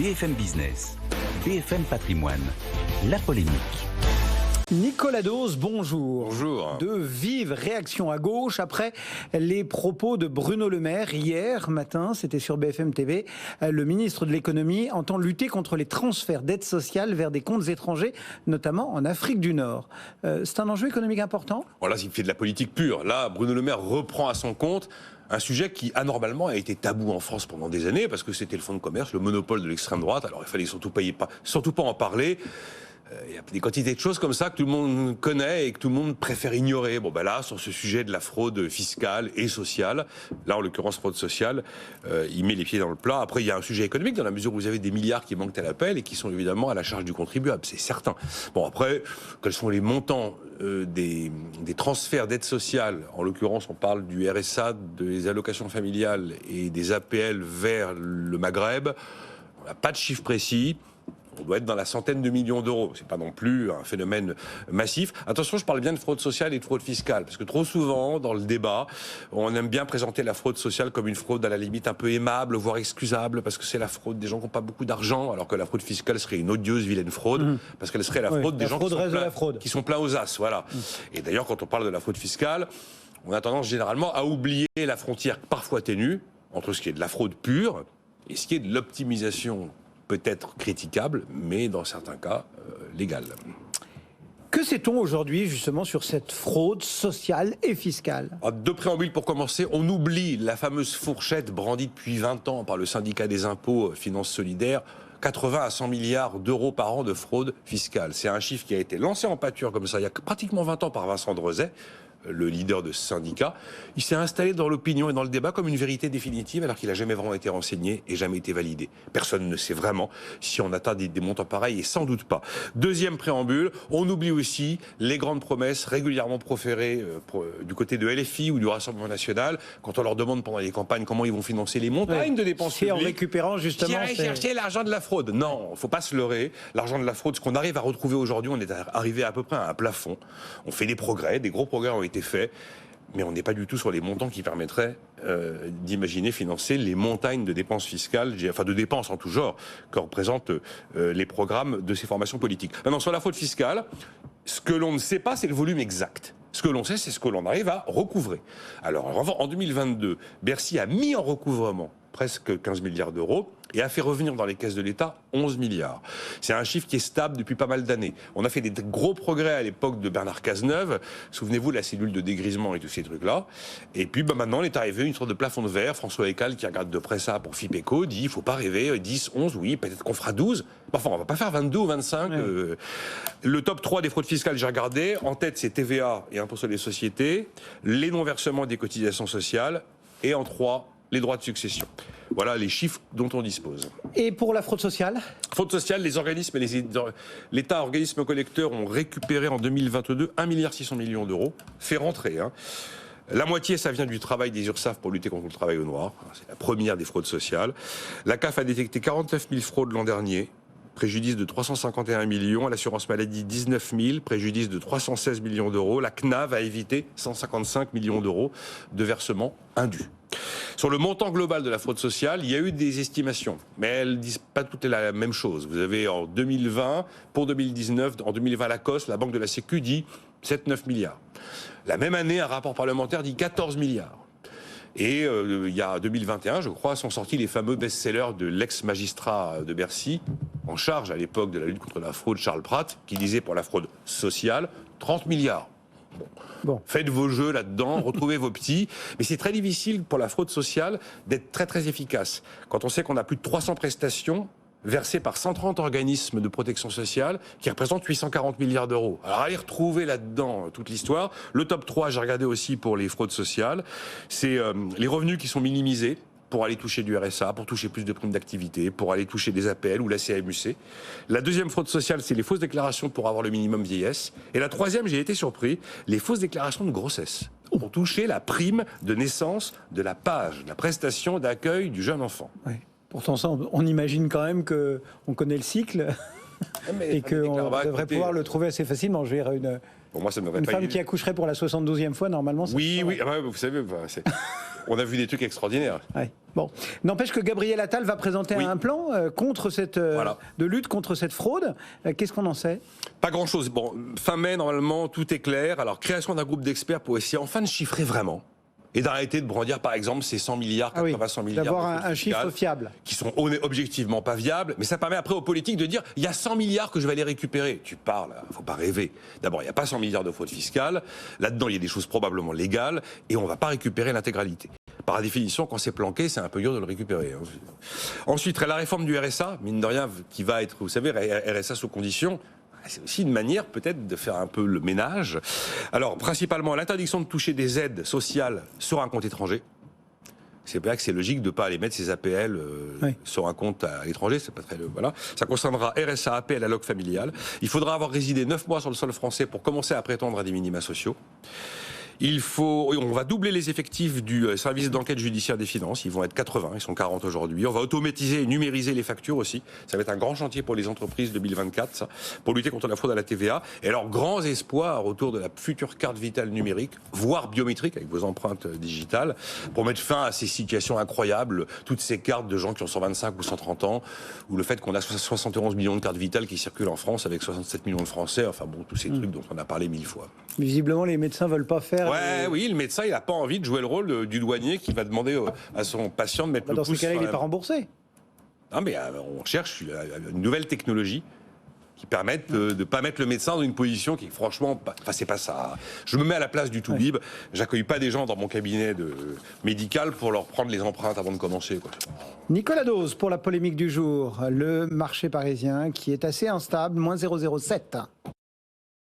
BFM Business, BFM Patrimoine, la polémique. Nicolas Dose, bonjour. Bonjour. De vives réactions à gauche après les propos de Bruno Le Maire hier matin, c'était sur BFM TV. Le ministre de l'économie entend lutter contre les transferts d'aide sociale vers des comptes étrangers, notamment en Afrique du Nord. C'est un enjeu économique important ? Voilà, il fait de la politique pure. Là, Bruno Le Maire reprend à son compte un sujet qui, anormalement, a été tabou en France pendant des années, parce que c'était le fonds de commerce, le monopole de l'extrême droite. Alors, il fallait surtout pas en parler. Il y a des quantités de choses comme ça que tout le monde connaît et que tout le monde préfère ignorer. Bon, ben là, sur ce sujet de la fraude fiscale et sociale, là, en l'occurrence, fraude sociale, il met les pieds dans le plat. Après, il y a un sujet économique, dans la mesure où vous avez des milliards qui manquent à l'appel et qui sont évidemment à la charge du contribuable, c'est certain. Bon, après, quels sont les montants des transferts d'aide sociale? En l'occurrence, on parle du RSA, des allocations familiales et des APL vers le Maghreb. On n'a pas de chiffre précis. On doit être dans la centaine de millions d'euros. C'est pas non plus un phénomène massif. Attention, je parle bien de fraude sociale et de fraude fiscale, parce que trop souvent, dans le débat, on aime bien présenter la fraude sociale comme une fraude à la limite un peu aimable, voire excusable, parce que c'est la fraude des gens qui n'ont pas beaucoup d'argent, alors que la fraude fiscale serait une odieuse, vilaine fraude, parce qu'elle serait la fraude des gens qui sont pleins aux as. Voilà. Et d'ailleurs, quand on parle de la fraude fiscale, on a tendance généralement à oublier la frontière parfois ténue entre ce qui est de la fraude pure et ce qui est de l'optimisation peut-être critiquable, mais dans certains cas, légale. Que sait-on aujourd'hui justement sur cette fraude sociale et fiscale ? Deux préambules pour commencer. On oublie la fameuse fourchette brandie depuis 20 ans par le syndicat des impôts Finances Solidaires, 80 à 100 milliards d'euros par an de fraude fiscale. C'est un chiffre qui a été lancé en pâture comme ça il y a pratiquement 20 ans par Vincent Drezet, le leader de ce syndicat. Il s'est installé dans l'opinion et dans le débat comme une vérité définitive, alors qu'il n'a jamais vraiment été renseigné et jamais été validé. Personne ne sait vraiment si on atteint des montants pareils, et sans doute pas. Deuxième préambule, on oublie aussi les grandes promesses régulièrement proférées du côté de LFI ou du Rassemblement National, quand on leur demande pendant les campagnes comment ils vont financer les montagnes de dépenses publiques. En récupérant justement... chercher l'argent de la fraude. Non, il ne faut pas se leurrer. L'argent de la fraude, ce qu'on arrive à retrouver aujourd'hui, on est arrivé à peu près à un plafond. On fait des progrès, des gros progrès ont été faits, mais on n'est pas du tout sur les montants qui permettraient d'imaginer financer les montagnes de dépenses fiscales, enfin de dépenses en tout genre, que représentent les programmes de ces formations politiques. Maintenant, sur la fraude fiscale, ce que l'on ne sait pas, c'est le volume exact. Ce que l'on sait, c'est ce que l'on arrive à recouvrer. Alors, en 2022, Bercy a mis en recouvrement presque 15 milliards d'euros et a fait revenir dans les caisses de l'État 11 milliards. C'est un chiffre qui est stable depuis pas mal d'années. On a fait des gros progrès à l'époque de Bernard Cazeneuve. Souvenez-vous de la cellule de dégrisement et tous ces trucs-là. Et puis maintenant, on est arrivé à une sorte de plafond de verre. François Ekal, qui regarde de près ça pour FIPECO, dit il ne faut pas rêver, 10, 11, oui, peut-être qu'on fera 12. Enfin, on ne va pas faire 22 ou 25. Le top 3 des fraudes fiscales, j'ai regardé. En tête, c'est TVA et impôt sur les sociétés, les non-versements des cotisations sociales, et en 3, les droits de succession. Voilà les chiffres dont on dispose. Et pour la fraude sociale ? Fraude sociale, les organismes et l'État, organismes collecteurs, ont récupéré en 2022 1,6 milliard d'euros, fait rentrer. La moitié, ça vient du travail des URSSAF pour lutter contre le travail au noir. C'est la première des fraudes sociales. La CAF a détecté 49 000 fraudes l'an dernier. Préjudice de 351 millions, à l'assurance maladie 19 000, préjudice de 316 millions d'euros. La CNAV a évité 155 millions d'euros de versements indus. Sur le montant global de la fraude sociale, il y a eu des estimations, mais elles ne disent pas toutes la même chose. Vous avez en 2020, pour 2019, en 2020, la COS, la Banque de la Sécu, dit 7-9 milliards. La même année, un rapport parlementaire dit 14 milliards. Et il y a 2021, je crois, sont sortis les fameux best-sellers de l'ex-magistrat de Bercy, en charge à l'époque de la lutte contre la fraude, Charles Pratt, qui disait pour la fraude sociale, 30 milliards. Bon. Faites vos jeux là-dedans, retrouvez vos petits. Mais c'est très difficile pour la fraude sociale d'être très très efficace. Quand on sait qu'on a plus de 300 prestations versées par 130 organismes de protection sociale qui représentent 840 milliards d'euros. Alors allez retrouver là-dedans toute l'histoire. Le top 3, j'ai regardé aussi pour les fraudes sociales, c'est les revenus qui sont minimisés pour aller toucher du RSA, pour toucher plus de primes d'activité, pour aller toucher des APL ou la CMU-C. La deuxième fraude sociale, c'est les fausses déclarations pour avoir le minimum vieillesse. Et la troisième, j'ai été surpris, les fausses déclarations de grossesse, pour toucher la prime de naissance de la PAJE, la prestation d'accueil du jeune enfant. Oui. Pourtant, ça, on imagine quand même qu'on connaît le cycle et qu'on devrait pouvoir le trouver assez facilement. Je veux dire, pour moi, ça une femme qui accoucherait pour la 72e fois, normalement... Oui, oui, vous savez... on a vu des trucs extraordinaires. Ouais. Bon, n'empêche que Gabriel Attal va présenter un plan contre de lutte contre cette fraude. Qu'est-ce qu'on en sait? Pas grand-chose. Bon, fin mai, normalement, tout est clair. Alors, création d'un groupe d'experts pour essayer enfin de chiffrer vraiment. Et d'arrêter de brandir, par exemple, ces 100 milliards, 100 milliards. D'avoir un chiffre fiable. Qui sont objectivement pas viables. Mais ça permet après aux politiques de dire, il y a 100 milliards que je vais aller récupérer. Tu parles, faut pas rêver. D'abord, il n'y a pas 100 milliards de fraude fiscale. Là-dedans, il y a des choses probablement légales. Et on va pas récupérer l'intégralité. Par définition, quand c'est planqué, c'est un peu dur de le récupérer. Ensuite, la réforme du RSA, mine de rien, qui va être, vous savez, RSA sous condition. C'est aussi une manière peut-être de faire un peu le ménage. Alors, principalement, l'interdiction de toucher des aides sociales sur un compte étranger. C'est vrai que c'est logique de ne pas aller mettre ses APL sur un compte à l'étranger. C'est pas très voilà. Ça concernera RSA, APL, alloc familial. Il faudra avoir résidé 9 mois sur le sol français pour commencer à prétendre à des minima sociaux. On va doubler les effectifs du service d'enquête judiciaire des finances. Ils vont être 80, ils sont 40 aujourd'hui. On va automatiser et numériser les factures aussi. Ça va être un grand chantier pour les entreprises 2024, ça, pour lutter contre la fraude à la TVA. Et alors, grands espoirs autour de la future carte vitale numérique, voire biométrique, avec vos empreintes digitales, pour mettre fin à ces situations incroyables, toutes ces cartes de gens qui ont 125 ou 130 ans, ou le fait qu'on a 71 millions de cartes vitales qui circulent en France avec 67 millions de Français, enfin bon, tous ces trucs dont on a parlé 1000 fois. Visiblement, les médecins veulent pas faire... Oui, le médecin, il n'a pas envie de jouer le rôle du douanier qui va demander à son patient de mettre le pouce... Dans ce cas-là, il n'est pas remboursé. Non, mais on cherche une nouvelle technologie qui permette de ne pas mettre le médecin dans une position qui, franchement, enfin, c'est pas ça. Je me mets à la place du toubib. J'accueille pas des gens dans mon cabinet médical pour leur prendre les empreintes avant de commencer, quoi. Nicolas Dose pour la polémique du jour. Le marché parisien qui est assez instable, moins 0,07.